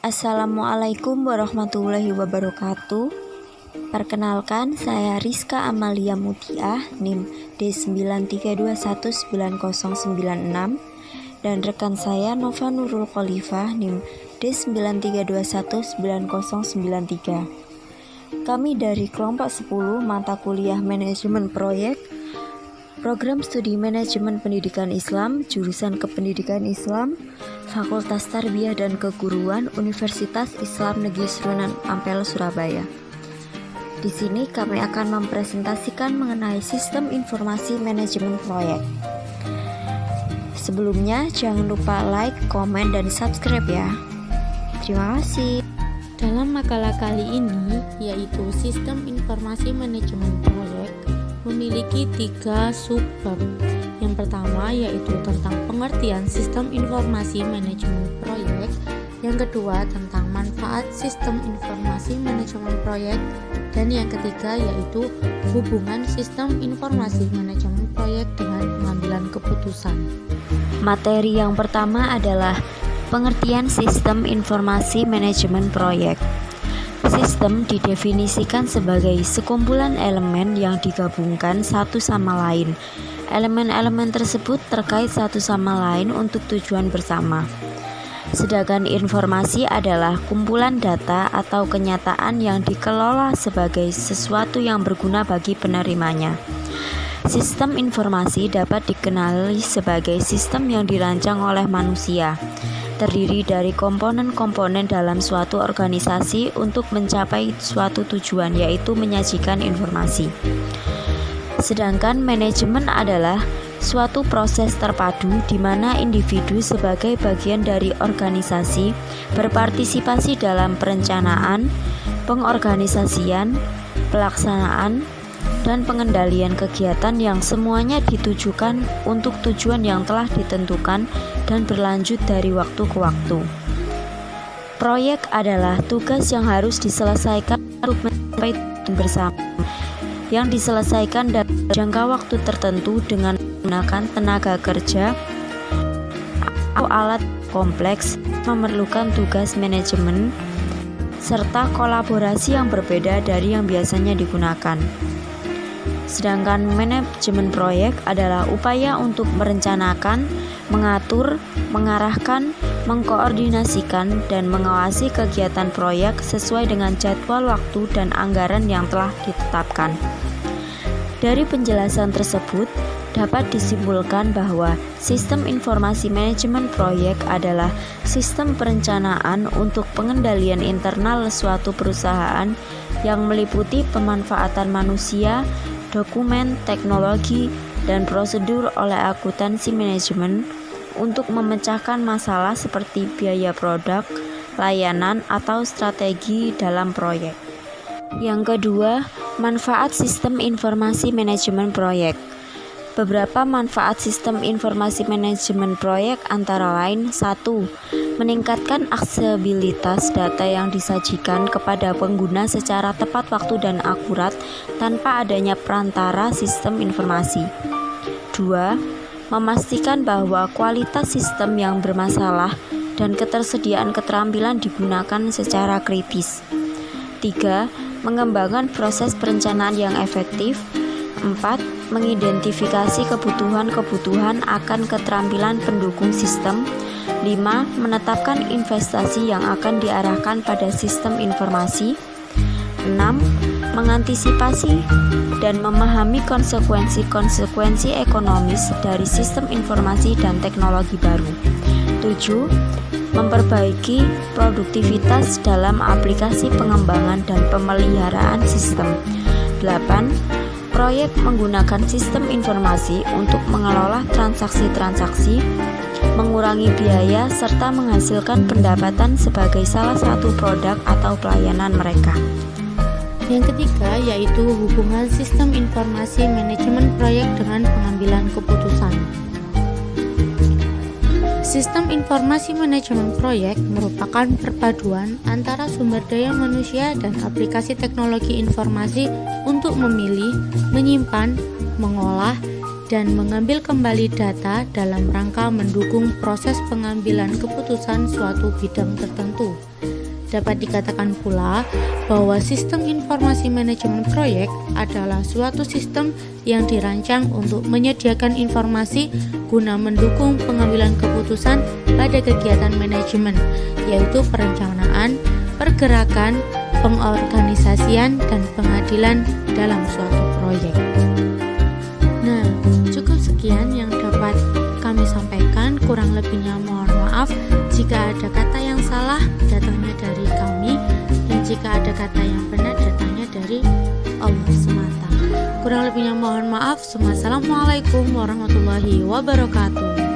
Assalamualaikum warahmatullahi wabarakatuh. Perkenalkan, saya Rizka Amalia Mutiah, NIM D932190096, dan rekan saya Nova Nurul Khalifah, NIM D932190093. Kami dari kelompok 10 mata kuliah Manajemen Proyek, Program Studi Manajemen Pendidikan Islam, Jurusan Kependidikan Islam, Fakultas Tarbiyah dan Keguruan, Universitas Islam Negeri Sunan Ampel, Surabaya. Di sini kami akan mempresentasikan mengenai Sistem Informasi Manajemen Proyek. Sebelumnya, jangan lupa like, komen, dan subscribe ya. Terima kasih. Dalam makalah kali ini, yaitu Sistem Informasi Manajemen Proyek, memiliki 3 subbab. Yang pertama yaitu tentang pengertian sistem informasi manajemen proyek, yang kedua tentang manfaat sistem informasi manajemen proyek, dan yang ketiga yaitu hubungan sistem informasi manajemen proyek dengan pengambilan keputusan. Materi yang pertama adalah pengertian sistem informasi manajemen proyek. Sistem didefinisikan sebagai sekumpulan elemen yang digabungkan satu sama lain. Elemen-elemen tersebut terkait satu sama lain untuk tujuan bersama. Sedangkan informasi adalah kumpulan data atau kenyataan yang dikelola sebagai sesuatu yang berguna bagi penerimanya. Sistem informasi dapat dikenali sebagai sistem yang dirancang oleh manusia, terdiri dari komponen-komponen dalam suatu organisasi untuk mencapai suatu tujuan, yaitu menyajikan informasi. Sedangkan manajemen adalah suatu proses terpadu di mana individu sebagai bagian dari organisasi berpartisipasi dalam perencanaan, pengorganisasian, pelaksanaan, dan pengendalian kegiatan yang semuanya ditujukan untuk tujuan yang telah ditentukan dan berlanjut dari waktu ke waktu. Proyek adalah tugas yang harus diselesaikan untuk mencapai tujuan bersama, yang diselesaikan dalam jangka waktu tertentu dengan menggunakan tenaga kerja atau alat kompleks, memerlukan tugas manajemen serta kolaborasi yang berbeda dari yang biasanya digunakan. Sedangkan manajemen proyek adalah upaya untuk merencanakan, mengatur, mengarahkan, mengkoordinasikan, dan mengawasi kegiatan proyek sesuai dengan jadwal waktu dan anggaran yang telah ditetapkan. Dari penjelasan tersebut, dapat disimpulkan bahwa sistem informasi manajemen proyek adalah sistem perencanaan untuk pengendalian internal suatu perusahaan yang meliputi pemanfaatan manusia, dokumen, teknologi, dan prosedur oleh akuntansi manajemen untuk memecahkan masalah seperti biaya produk, layanan, atau strategi dalam proyek. Yang kedua, manfaat sistem informasi manajemen proyek. Beberapa manfaat sistem informasi manajemen proyek antara lain: 1. Meningkatkan aksesibilitas data yang disajikan kepada pengguna secara tepat waktu dan akurat tanpa adanya perantara sistem informasi. 2. Memastikan bahwa kualitas sistem yang bermasalah dan ketersediaan keterampilan digunakan secara kritis. 3. Mengembangkan proses perencanaan yang efektif. 4. Mengidentifikasi kebutuhan akan keterampilan pendukung sistem. 5. Menetapkan investasi yang akan diarahkan pada sistem informasi. 6. Mengantisipasi dan memahami konsekuensi ekonomis dari sistem informasi dan teknologi baru. 7. Memperbaiki produktivitas dalam aplikasi pengembangan dan pemeliharaan sistem. 8. Proyek menggunakan sistem informasi untuk mengelola transaksi-transaksi, mengurangi biaya, serta menghasilkan pendapatan sebagai salah satu produk atau pelayanan mereka. Yang ketiga yaitu hubungan sistem informasi manajemen proyek dengan pengambilan keputusan. Sistem informasi manajemen proyek merupakan perpaduan antara sumber daya manusia dan aplikasi teknologi informasi untuk memilih, menyimpan, mengolah, dan mengambil kembali data dalam rangka mendukung proses pengambilan keputusan suatu bidang tertentu. Dapat dikatakan pula bahwa sistem informasi manajemen proyek adalah suatu sistem yang dirancang untuk menyediakan informasi guna mendukung pengambilan keputusan pada kegiatan manajemen, yaitu perencanaan, pergerakan, pengorganisasian, dan pengadilan dalam suatu proyek. Nah, cukup sekian yang dapat kami sampaikan, kurang lebihnya mohon maaf. Jika ada kata yang salah, datangnya dari kami, dan jika ada kata yang benar, datangnya dari Allah semata. Kurang lebihnya mohon maaf. Wassalamualaikum warahmatullahi wabarakatuh.